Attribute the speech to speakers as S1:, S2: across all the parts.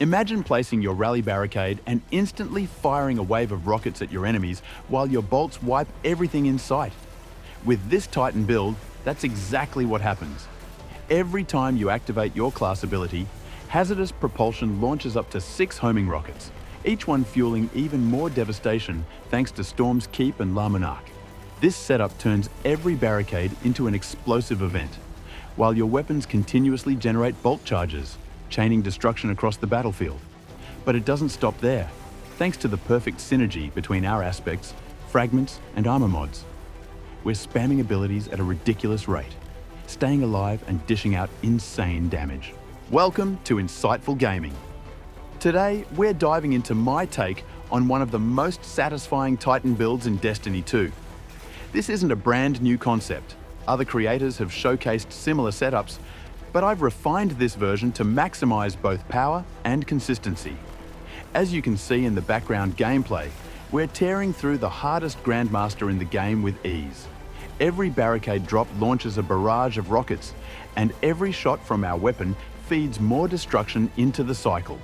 S1: Imagine placing your rally barricade and instantly firing a wave of rockets at your enemies while your bolts wipe everything in sight. With this Titan build, that's exactly what happens. Every time you activate your class ability, Hazardous Propulsion launches up to 6 homing rockets, each one fueling even more devastation thanks to Storm's Keep and LaMonarque. This setup turns every barricade into an explosive event, while your weapons continuously generate bolt charges, chaining destruction across the battlefield. But it doesn't stop there, thanks to the perfect synergy between our aspects, fragments, and armor mods. We're spamming abilities at a ridiculous rate, staying alive and dishing out insane damage. Welcome to Insightful Gaming. Today, we're diving into my take on one of the most satisfying Titan builds in Destiny 2. This isn't a brand new concept. Other creators have showcased similar setups, but I've refined this version to maximize both power and consistency. As you can see in the background gameplay, we're tearing through the hardest Grandmaster in the game with ease. Every barricade drop launches a barrage of rockets, and every shot from our weapon feeds more destruction into the cycle.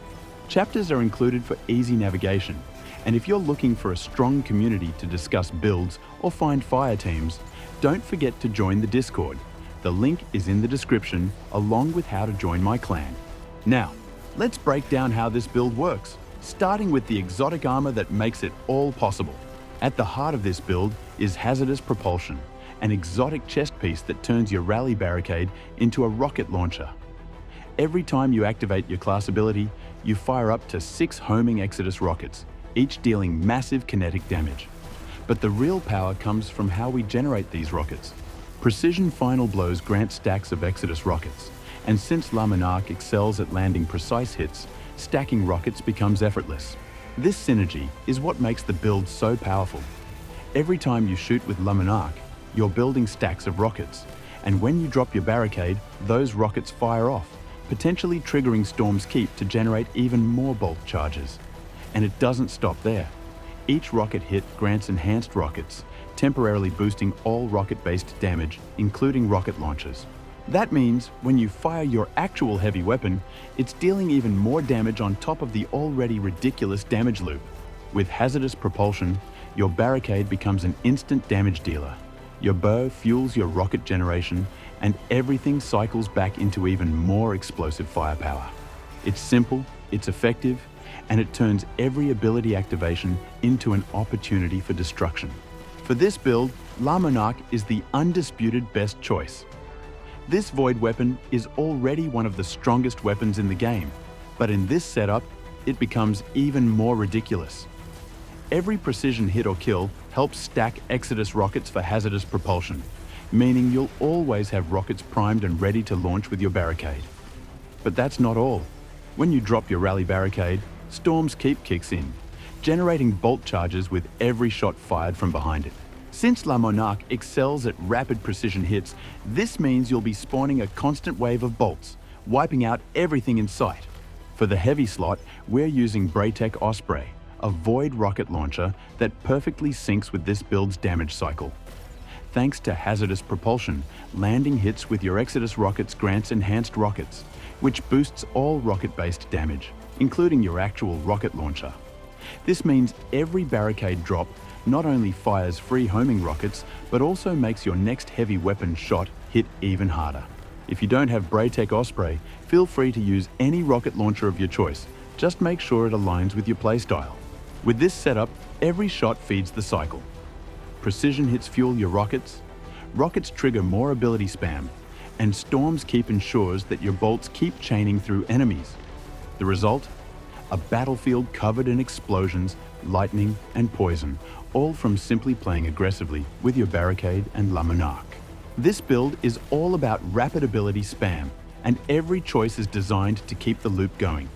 S1: Chapters are included for easy navigation, and if you're looking for a strong community to discuss builds or find fire teams, don't forget to join the Discord. The link is in the description, along with how to join my clan. Now, let's break down how this build works, starting with the exotic armor that makes it all possible. At the heart of this build is Hazardous Propulsion, an exotic chest piece that turns your rally barricade into a rocket launcher. Every time you activate your class ability, you fire up to 6 homing Exodus rockets, each dealing massive kinetic damage. But the real power comes from how we generate these rockets. Precision final blows grant stacks of Exodus rockets, and since LaMonarque excels at landing precise hits, stacking rockets becomes effortless. This synergy is what makes the build so powerful. Every time you shoot with LaMonarque, you're building stacks of rockets, and when you drop your barricade, those rockets fire off, potentially triggering Storm's Keep to generate even more bolt charges. And it doesn't stop there. Each rocket hit grants enhanced rockets, temporarily boosting all rocket-based damage, including rocket launches. That means when you fire your actual heavy weapon, it's dealing even more damage on top of the already ridiculous damage loop. With Hazardous Propulsion, your barricade becomes an instant damage dealer. Your bow fuels your rocket generation, and everything cycles back into even more explosive firepower. It's simple, it's effective, and it turns every ability activation into an opportunity for destruction. For this build, LaMonarque is the undisputed best choice. This void weapon is already one of the strongest weapons in the game, but in this setup, it becomes even more ridiculous. Every precision hit or kill helps stack Exodus rockets for Hazardous Propulsion, meaning you'll always have rockets primed and ready to launch with your barricade. But that's not all. When you drop your rally barricade, Storm's Keep kicks in, generating bolt charges with every shot fired from behind it. Since LaMonarque excels at rapid precision hits, this means you'll be spawning a constant wave of bolts, wiping out everything in sight. For the heavy slot, we're using Braytech Osprey, a void rocket launcher that perfectly syncs with this build's damage cycle. Thanks to Hazardous Propulsion, landing hits with your Exodus rockets grants enhanced rockets, which boosts all rocket-based damage, including your actual rocket launcher. This means every barricade drop not only fires free homing rockets, but also makes your next heavy weapon shot hit even harder. If you don't have Braytech Osprey, feel free to use any rocket launcher of your choice. Just make sure it aligns with your playstyle. With this setup, every shot feeds the cycle. Precision hits fuel your rockets, rockets trigger more ability spam, and Storm's Keep ensures that your bolts keep chaining through enemies. The result? A battlefield covered in explosions, lightning, and poison, all from simply playing aggressively with your barricade and LaMonarque. This build is all about rapid ability spam, and every choice is designed to keep the loop going.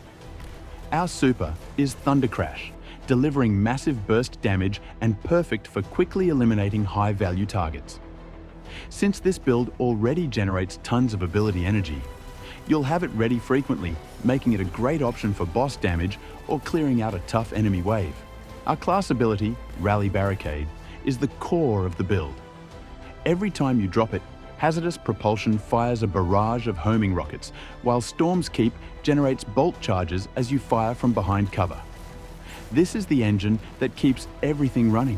S1: Our super is Thunder Crash, delivering massive burst damage and perfect for quickly eliminating high-value targets. Since this build already generates tons of ability energy, you'll have it ready frequently, making it a great option for boss damage or clearing out a tough enemy wave. Our class ability, Rally Barricade, is the core of the build. Every time you drop it, Hazardous Propulsion fires a barrage of homing rockets, while Storm's Keep generates bolt charges as you fire from behind cover. This is the engine that keeps everything running,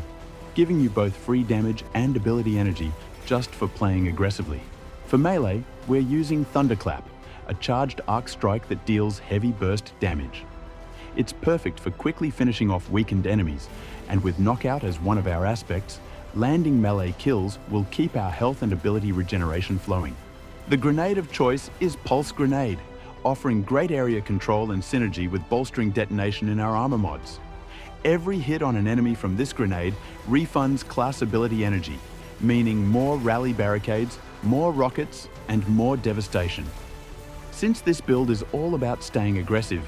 S1: giving you both free damage and ability energy just for playing aggressively. For melee, we're using Thunderclap, a charged arc strike that deals heavy burst damage. It's perfect for quickly finishing off weakened enemies, and with Knockout as one of our aspects, landing melee kills will keep our health and ability regeneration flowing. The grenade of choice is Pulse Grenade, offering great area control and synergy with bolstering detonation in our armor mods. Every hit on an enemy from this grenade refunds class ability energy, meaning more rally barricades, more rockets, and more devastation. Since this build is all about staying aggressive,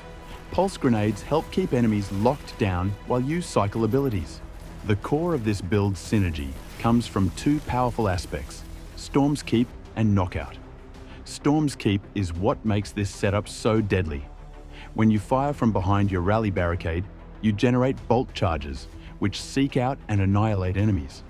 S1: Pulse Grenades help keep enemies locked down while you cycle abilities. The core of this build's synergy comes from two powerful aspects, Storm's Keep and Knockout. Storm's Keep is what makes this setup so deadly. When you fire from behind your rally barricade, you generate bolt charges, which seek out and annihilate enemies.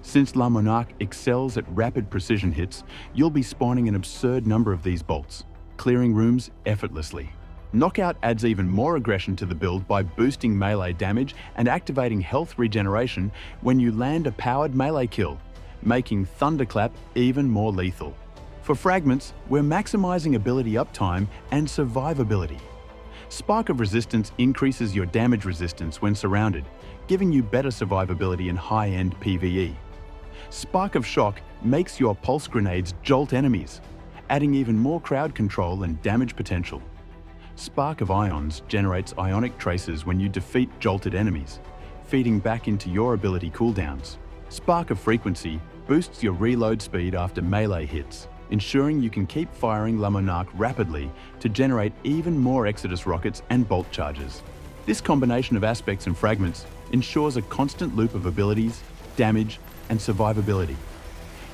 S1: Since LaMonarque excels at rapid precision hits, you'll be spawning an absurd number of these bolts, clearing rooms effortlessly. Knockout adds even more aggression to the build by boosting melee damage and activating health regeneration when you land a powered melee kill, making Thunderclap even more lethal. For Fragments, we're maximizing ability uptime and survivability. Spark of Resistance increases your damage resistance when surrounded, giving you better survivability in high-end PvE. Spark of Shock makes your pulse grenades jolt enemies, adding even more crowd control and damage potential. Spark of Ions generates ionic traces when you defeat jolted enemies, feeding back into your ability cooldowns. Spark of Frequency boosts your reload speed after melee hits, ensuring you can keep firing LaMonarque rapidly to generate even more Exodus rockets and bolt charges. This combination of aspects and fragments ensures a constant loop of abilities, damage, and survivability.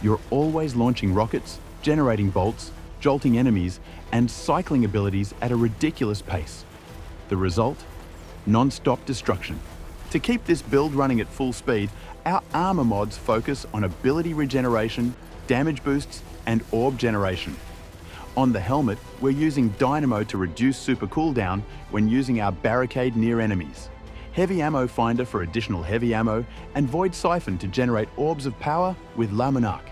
S1: You're always launching rockets, generating bolts, jolting enemies, and cycling abilities at a ridiculous pace. The result? Non-stop destruction. To keep this build running at full speed, our armor mods focus on ability regeneration, damage boosts, and orb generation. On the helmet, we're using Dynamo to reduce super cooldown when using our Barricade near enemies, Heavy Ammo Finder for additional heavy ammo, and Void Siphon to generate orbs of power with LaMonarque.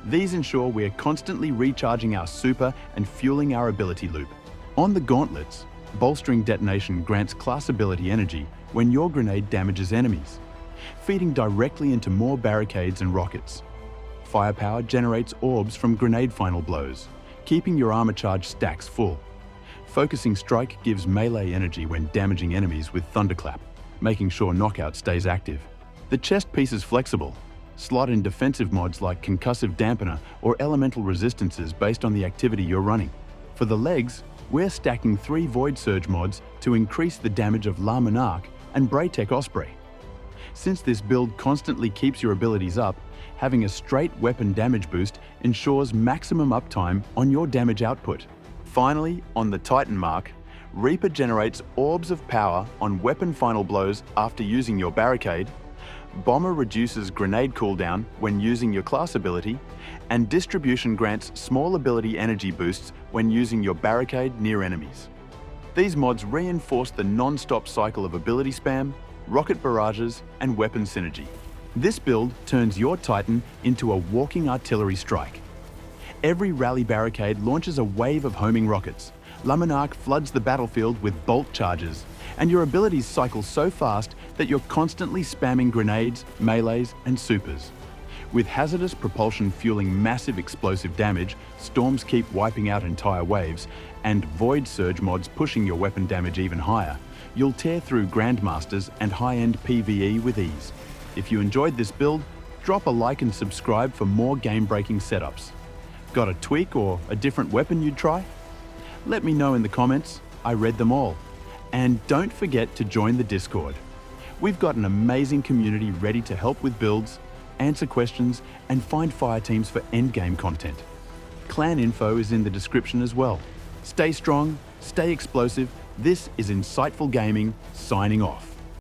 S1: These ensure we are constantly recharging our super and fueling our ability loop. On the gauntlets, bolstering detonation grants class ability energy when your grenade damages enemies, feeding directly into more barricades and rockets. Firepower generates orbs from grenade final blows, keeping your armor charge stacks full. Focusing Strike gives melee energy when damaging enemies with Thunderclap, making sure Knockout stays active. The chest piece is flexible. Slot in defensive mods like Concussive Dampener or Elemental Resistances based on the activity you're running. For the legs, we're stacking 3 Void Surge mods to increase the damage of LaMonarque and Braytech Osprey. Since this build constantly keeps your abilities up, having a straight weapon damage boost ensures maximum uptime on your damage output. Finally, on the Titan mark, Reaper generates orbs of power on weapon final blows after using your Barricade, Bomber reduces grenade cooldown when using your class ability, and Distribution grants small ability energy boosts when using your Barricade near enemies. These mods reinforce the non-stop cycle of ability spam, rocket barrages, and weapon synergy. This build turns your Titan into a walking artillery strike. Every rally barricade launches a wave of homing rockets. LaMonarque floods the battlefield with bolt charges, and your abilities cycle so fast that you're constantly spamming grenades, melees, and supers. With Hazardous Propulsion fueling massive explosive damage, Storms Keep wiping out entire waves, and Void Surge mods pushing your weapon damage even higher, you'll tear through Grandmasters and high-end PvE with ease. If you enjoyed this build, drop a like and subscribe for more game-breaking setups. Got a tweak or a different weapon you'd try? Let me know in the comments. I read them all. And don't forget to join the Discord. We've got an amazing community ready to help with builds, answer questions, and find fire teams for endgame content. Clan info is in the description as well. Stay strong, stay explosive. This is Insightful Gaming, signing off.